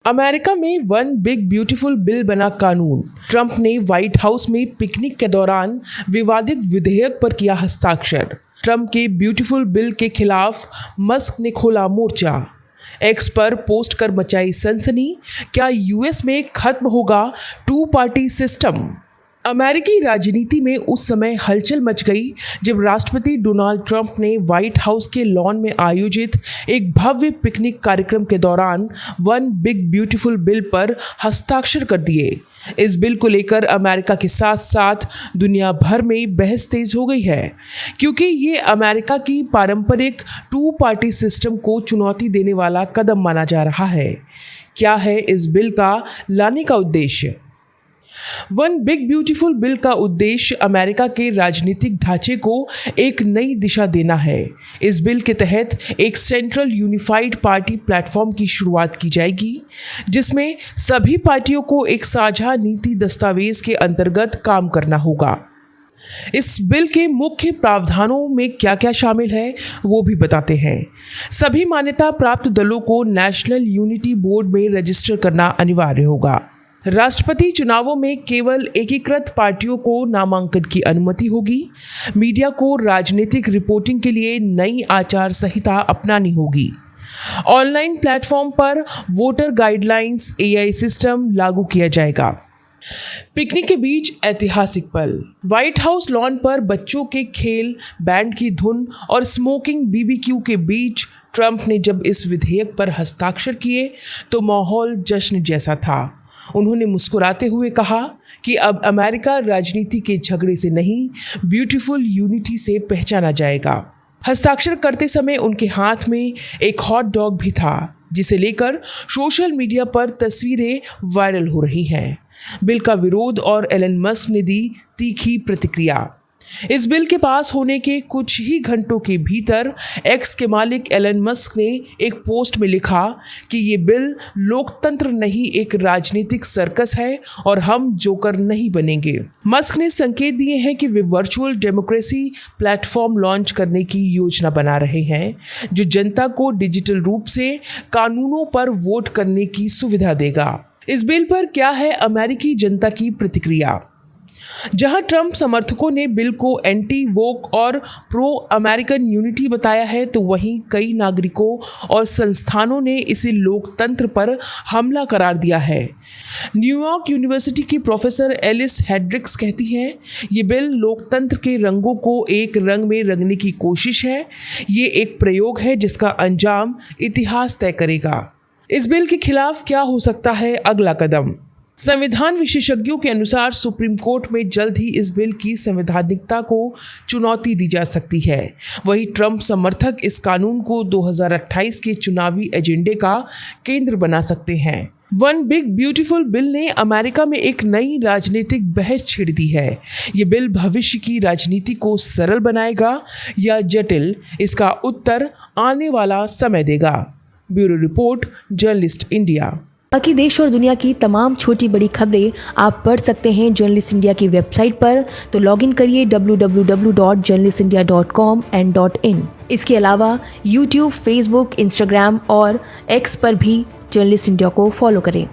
America में one big beautiful bill बना कानून। ट्रंप ने व्हाइट हाउस में पिकनिक के दौरान विवादित विधेयक पर किया हस्ताक्षर। ट्रंप के ब्यूटीफुल बिल के खिलाफ मस्क ने खोला मोर्चा। एक्स पर पोस्ट कर मचाई सनसनी। क्या यूएस में खत्म होगा टू पार्टी सिस्टम? अमेरिकी राजनीति में उस समय हलचल मच गई जब राष्ट्रपति डोनाल्ड ट्रंप ने व्हाइट हाउस के लॉन में आयोजित एक भव्य पिकनिक कार्यक्रम के दौरान वन बिग ब्यूटीफुल बिल पर हस्ताक्षर कर दिए। इस बिल को लेकर अमेरिका के साथ साथ दुनिया भर में बहस तेज हो गई है, क्योंकि ये अमेरिका की पारंपरिक टू पार्टी सिस्टम को चुनौती देने वाला कदम माना जा रहा है। क्या है इस बिल का लाने का उद्देश्य? वन बिग ब्यूटीफुल बिल का उद्देश्य अमेरिका के राजनीतिक ढांचे को एक नई दिशा देना है। इस बिल के तहत एक सेंट्रल यूनिफाइड पार्टी प्लेटफॉर्म की शुरुआत की जाएगी, जिसमें सभी पार्टियों को एक साझा नीति दस्तावेज के अंतर्गत काम करना होगा। इस बिल के मुख्य प्रावधानों में क्या क्या शामिल है वो भी बताते हैं। सभी मान्यता प्राप्त दलों को नेशनल यूनिटी बोर्ड में रजिस्टर करना अनिवार्य होगा। राष्ट्रपति चुनावों में केवल एकीकृत पार्टियों को नामांकन की अनुमति होगी। मीडिया को राजनीतिक रिपोर्टिंग के लिए नई आचार संहिता अपनानी होगी। ऑनलाइन प्लेटफॉर्म पर वोटर गाइडलाइंस एआई सिस्टम लागू किया जाएगा। पिकनिक के बीच ऐतिहासिक पल। व्हाइट हाउस लॉन पर बच्चों के खेल, बैंड की धुन और स्मोकिंग बीबीक्यू के बीच ट्रंप ने जब इस विधेयक पर हस्ताक्षर किए तो माहौल जश्न जैसा था। उन्होंने मुस्कुराते हुए कहा कि अब अमेरिका राजनीति के झगड़े से नहीं, ब्यूटीफुल यूनिटी से पहचाना जाएगा। हस्ताक्षर करते समय उनके हाथ में एक हॉट डॉग भी था, जिसे लेकर सोशल मीडिया पर तस्वीरें वायरल हो रही हैं। बिल का विरोध और एलन मस्क ने दी तीखी प्रतिक्रिया। इस बिल के पास होने के कुछ ही घंटों के भीतर एक्स के मालिक एलन मस्क ने एक पोस्ट में लिखा कि ये बिल लोकतंत्र नहीं, एक राजनीतिक सर्कस है और हम जोकर नहीं बनेंगे। मस्क ने संकेत दिए हैं कि वे वर्चुअल डेमोक्रेसी प्लेटफॉर्म लॉन्च करने की योजना बना रहे हैं, जो जनता को डिजिटल रूप से कानूनों पर वोट करने की सुविधा देगा। इस बिल पर क्या है अमेरिकी जनता की प्रतिक्रिया? जहां ट्रंप समर्थकों ने बिल को एंटी वोक और प्रो अमेरिकन यूनिटी बताया है, तो वहीं कई नागरिकों और संस्थानों ने इसे लोकतंत्र पर हमला करार दिया है। न्यूयॉर्क यूनिवर्सिटी की प्रोफेसर एलिस हेड्रिक्स कहती हैं, ये बिल लोकतंत्र के रंगों को एक रंग में रंगने की कोशिश है। ये एक प्रयोग है जिसका अंजाम इतिहास तय करेगा। इस बिल के खिलाफ क्या हो सकता है अगला कदम? संविधान विशेषज्ञों के अनुसार सुप्रीम कोर्ट में जल्द ही इस बिल की संवैधानिकता को चुनौती दी जा सकती है। वहीं ट्रंप समर्थक इस कानून को 2028 के चुनावी एजेंडे का केंद्र बना सकते हैं। वन बिग ब्यूटीफुल बिल ने अमेरिका में एक नई राजनीतिक बहस छेड़ दी है। ये बिल भविष्य की राजनीति को सरल बनाएगा या जटिल, इसका उत्तर आने वाला समय देगा। Bureau report, journalist India. बाकी देश और दुनिया की तमाम छोटी बड़ी खबरें आप पढ़ सकते हैं जर्नलिस्ट इंडिया की वेबसाइट पर। तो लॉग इन करिए www.journalistindia.com and .in। इसके अलावा यूट्यूब, फेसबुक, इंस्टाग्राम और एक्स पर भी जर्नलिस्ट इंडिया को फॉलो करें।